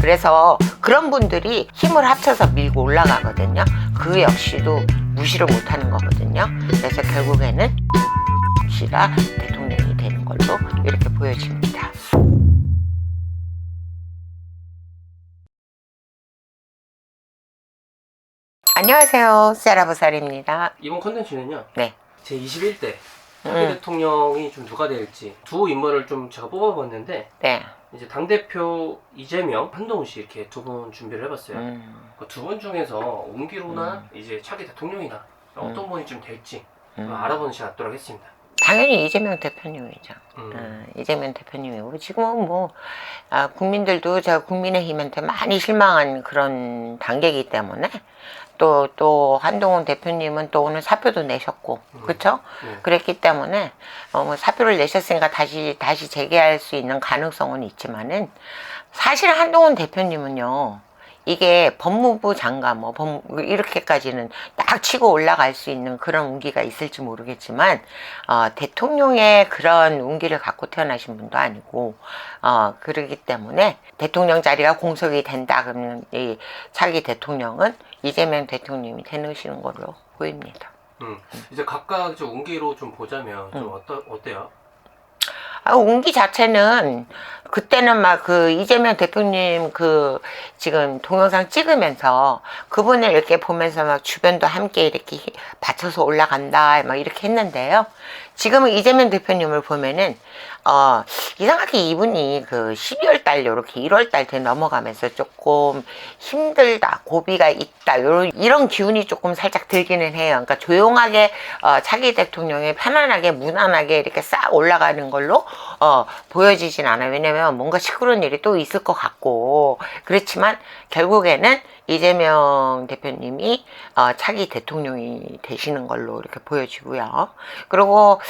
그래서 그런 분들이 힘을 합쳐서 밀고 올라가거든요. 그 역시도 무시를 못하는 거거든요. 그래서 결국에는 씨가 대통령이 되는 걸로 이렇게 보여집니다. 안녕하세요, 세라보살입니다. 이번 컨텐츠는요, 네. 제 21대 차기 대통령이 좀 누가 될지 두 인물을 좀 제가 뽑아봤는데, 네. 이제 당대표 이재명, 한동훈 씨 이렇게 두 분 준비를 해봤어요. 그 두 분 중에서 옹기로나 이제 차기 대통령이나 어떤 분이 좀 될지 알아보는 시간 갖도록 하겠습니다. 당연히 이재명 대표님이죠. 이재명 대표님이고, 지금은 뭐 국민들도 저 국민의힘한테 많이 실망한 그런 단계이기 때문에 또 한동훈 대표님은 또 오늘 사표도 내셨고, 그렇죠? 그랬기 때문에 뭐 사표를 내셨으니까 다시 재개할 수 있는 가능성은 있지만은, 사실 한동훈 대표님은요, 이게 법무부 장관 이렇게까지는 딱 치고 올라갈 수 있는 그런 운기가 있을지 모르겠지만, 대통령의 그런 운기를 갖고 태어나신 분도 아니고, 그러기 때문에 대통령 자리가 공석이 된다 그러면 이 차기 대통령은 이재명 대통령이 되시는 걸로 보입니다. 이제 각각 좀 운기로 좀 보자면 좀 어때요? 운기 자체는 그때는 막 그 이재명 대표님 그 지금 동영상 찍으면서 그분을 이렇게 보면서 막 주변도 함께 이렇게 받쳐서 올라간다 막 이렇게 했는데요. 지금은 이재명 대표님을 보면은 이상하게 이분이 그 12월 달 요렇게 1월 달 넘어가면서 조금 힘들다, 고비가 있다, 이런 기운이 조금 살짝 들기는 해요. 그러니까 조용하게 차기 대통령이 편안하게 무난하게 이렇게 싹 올라가는 걸로 보여지진 않아요. 왜냐면 뭔가 시끄러운 일이 또 있을 것 같고, 그렇지만 결국에는 이재명 대표님이 차기 대통령이 되시는 걸로 이렇게 보여지고요. 그리고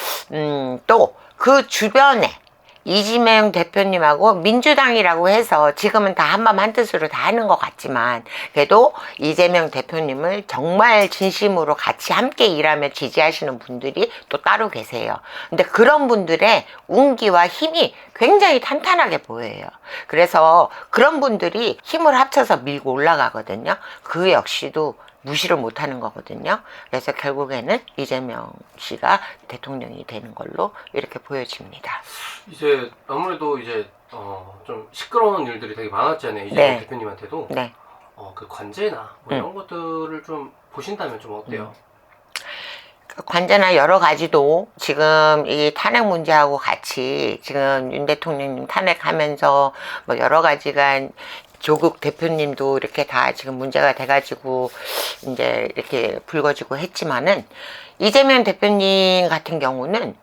또 그 주변에 이재명 대표님하고 민주당이라고 해서 지금은 다 한마음 한뜻으로 다 하는 것 같지만, 그래도 이재명 대표님을 정말 진심으로 같이 함께 일하며 지지하시는 분들이 또 따로 계세요. 근데 그런 분들의 운기와 힘이 굉장히 탄탄하게 보여요. 그래서 그런 분들이 힘을 합쳐서 밀고 올라가거든요. 그 역시도 무시를 못하는 거거든요. 그래서 결국에는 이재명 씨가 대통령이 되는 걸로 이렇게 보여집니다. 이제 아무래도 이제 좀 시끄러운 일들이 되게 많았잖아요. 이재명 대표님한테도. 네. 그 관제나 뭐 이런 것들을 좀 보신다면 좀 어때요? 관제나 여러 가지도 지금 이 탄핵 문제하고 같이 지금 윤 대통령님 탄핵하면서 뭐 여러 가지가 조국 대표님도 이렇게 다 지금 문제가 돼가지고 이제 이렇게 불거지고 했지만은, 이재명 대표님 같은 경우는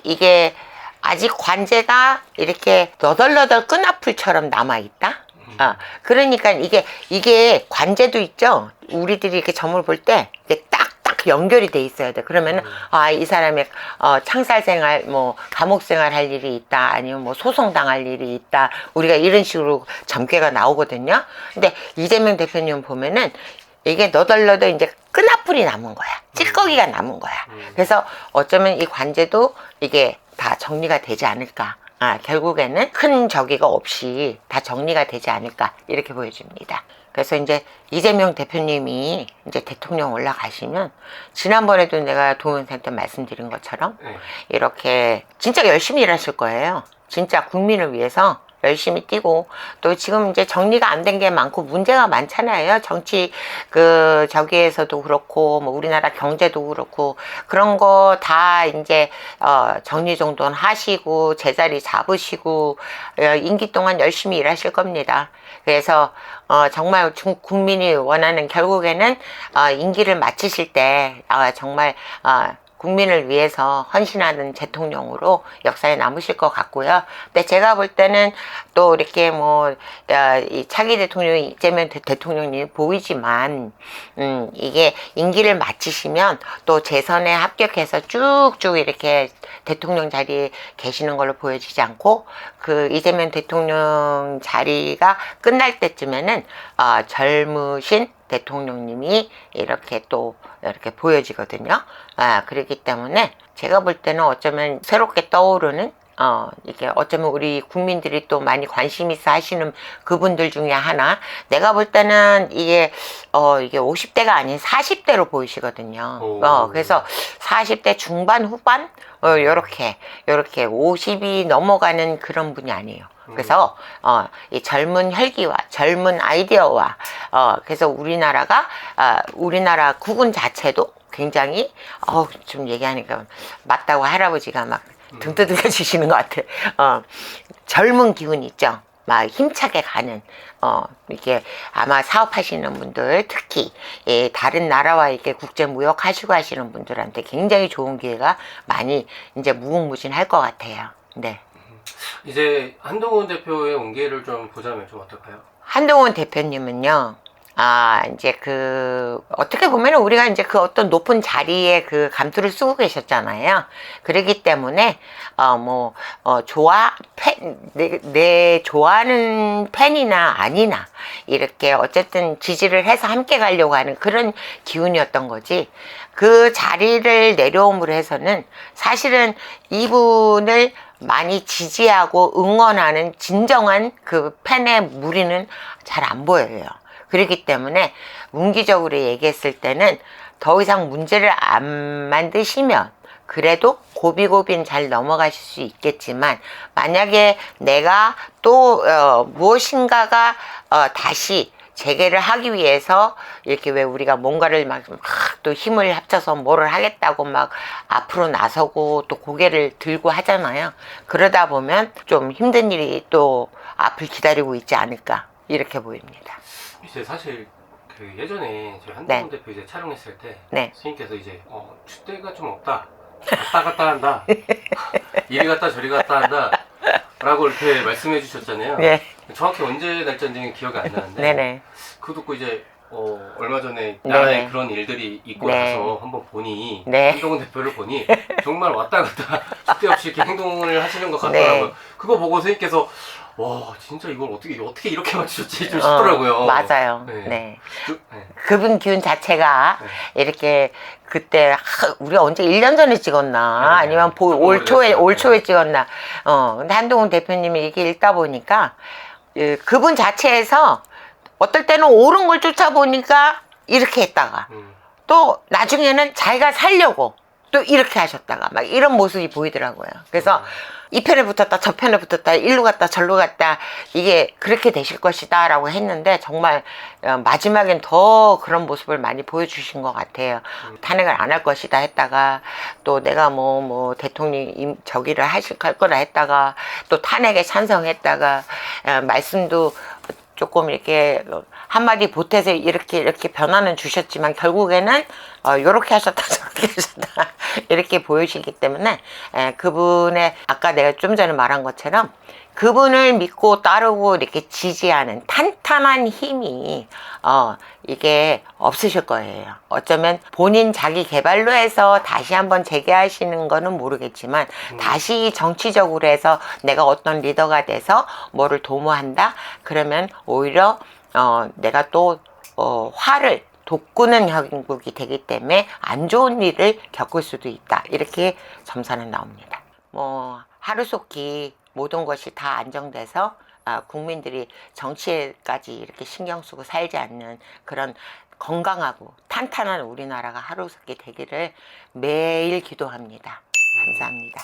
이게 아직 관제가 이렇게 너덜너덜 끈앞풀처럼 남아있다. 그러니까 이게 관제도 있죠. 우리들이 이렇게 점을 볼 때 이게 딱 연결이 돼 있어야 돼. 그러면은 이 사람의 창살 생활, 뭐 감옥 생활 할 일이 있다, 아니면 뭐 소송 당할 일이 있다, 우리가 이런 식으로 점괘가 나오거든요. 근데 이재명 대표님 보면은 이게 너덜너덜 이제 끈앞풀이 남은 거야. 찌꺼기가 남은 거야. 그래서 어쩌면 이 관제도 이게 다 정리가 되지 않을까. 결국에는 큰 저기가 없이 다 정리가 되지 않을까, 이렇게 보여집니다. 그래서 이제 이재명 대표님이 이제 대통령 올라가시면, 지난번에도 내가 동영상 때 말씀드린 것처럼 이렇게 진짜 열심히 일하실 거예요. 진짜 국민을 위해서 열심히 뛰고, 또 지금 이제 정리가 안 된 게 많고 문제가 많잖아요. 정치 저기에서도 그렇고, 뭐 우리나라 경제도 그렇고, 그런 거 다 이제 정리정돈 하시고 제자리 잡으시고 임기 동안 열심히 일하실 겁니다. 그래서 정말 국민이 원하는, 결국에는 임기를 마치실 때 정말 국민을 위해서 헌신하는 대통령으로 역사에 남으실 것 같고요. 근데 제가 볼 때는 또 이렇게 이 차기 대통령 이재명 대통령님이 보이지만, 이게 임기를 마치시면 또 재선에 합격해서 쭉쭉 이렇게 대통령 자리에 계시는 걸로 보여지지 않고, 그 이재명 대통령 자리가 끝날 때쯤에는 젊으신 대통령님이 이렇게 또 이렇게 보여지거든요. 그렇기 때문에 제가 볼 때는 어쩌면 새롭게 떠오르는 이게 어쩌면 우리 국민들이 또 많이 관심 있어 하시는 그분들 중에 하나. 내가 볼 때는 이게 50대가 아닌 40대로 보이시거든요. 그래서 40대 중반, 후반? 요렇게 50이 넘어가는 그런 분이 아니에요. 그래서 이 젊은 혈기와 젊은 아이디어와 그래서 우리나라 국군 자체도 굉장히 좀 얘기하니까 맞다고 할아버지가 막 등 두들겨 주시는 것 같아요. 젊은 기운 있죠. 막 힘차게 가는 이게 아마 사업하시는 분들 특히 다른 나라와 이렇게 국제 무역 하시고 하시는 분들한테 굉장히 좋은 기회가 많이 이제 무궁무진할 것 같아요. 네. 이제 한동훈 대표의 온기를 좀 보자면 좀 어떨까요? 한동훈 대표님은요. 이제 어떻게 보면 우리가 이제 그 어떤 높은 자리에 그 감투를 쓰고 계셨잖아요. 그렇기 때문에, 내 좋아하는 팬이나 아니나, 이렇게 어쨌든 지지를 해서 함께 가려고 하는 그런 기운이었던 거지. 그 자리를 내려옴으로 해서는 사실은 이분을 많이 지지하고 응원하는 진정한 그 팬의 무리는 잘 안 보여요. 그렇기 때문에 문기적으로 얘기했을 때는 더 이상 문제를 안 만드시면 그래도 고비고비는 잘 넘어가실 수 있겠지만 만약에 내가 또 무엇인가가 다시 재개를 하기 위해서 이렇게 왜 우리가 뭔가를 막 또 힘을 합쳐서 뭐를 하겠다고 막 앞으로 나서고 또 고개를 들고 하잖아요. 그러다 보면 좀 힘든 일이 또 앞을 기다리고 있지 않을까 이렇게 보입니다. 이제 사실 그 예전에 저희 한동훈 대표 이제 촬영했을 때 스님께서 이제 줏대가 좀 없다, 왔다 갔다 한다, 이리 갔다 저리 갔다 한다 라고 이렇게 말씀해 주셨잖아요. 정확히 언제 날짜인지는 기억이 안 나는데 그거 듣고 이제 얼마 전에 나라에 그런 일들이 있고 나서 한번 보니 한동훈 대표를 보니 정말 왔다 갔다 줏대 없이 이렇게 행동을 하시는 것 같더라고요. 그거 보고 선생님께서 와 진짜 이걸 어떻게 이렇게 맞추셨지 좀 싶더라고요. 맞아요. 그분 기운 자체가 이렇게 그때 우리가 언제 1년 전에 찍었나 아니면 올 초에 찍었나. 근데 한동훈 대표님이 얘기 읽다 보니까 그분 자체에서 어떨 때는 옳은 걸 쫓아보니까 이렇게 했다가 또 나중에는 자기가 살려고 또 이렇게 하셨다가 막 이런 모습이 보이더라고요. 그래서 이 편에 붙었다 저 편에 붙었다 일로 갔다 절로 갔다 이게 그렇게 되실 것이다 라고 했는데 정말 마지막엔 더 그런 모습을 많이 보여주신 것 같아요. 탄핵을 안 할 것이다 했다가 또 내가 뭐 대통령 저기를 할 거라 했다가 또 탄핵에 찬성했다가 말씀도 조금 이렇게 한마디 보태서 이렇게 변화는 주셨지만 결국에는 요렇게 하셨다 저렇게 하셨다 이렇게 보이시기 때문에 그분의 아까 내가 좀 전에 말한 것처럼 그분을 믿고 따르고 이렇게 지지하는 탄탄한 힘이 이게 없으실 거예요. 어쩌면 본인 자기 개발로 해서 다시 한번 재개하시는 거는 모르겠지만 다시 정치적으로 해서 내가 어떤 리더가 돼서 뭐를 도모한다 그러면 오히려 내가 또 화를 돋구는 형국이 되기 때문에 안 좋은 일을 겪을 수도 있다 이렇게 점사는 나옵니다. 하루속히 모든 것이 다 안정돼서 국민들이 정치에까지 이렇게 신경 쓰고 살지 않는 그런 건강하고 탄탄한 우리나라가 하루속히 되기를 매일 기도합니다. 감사합니다.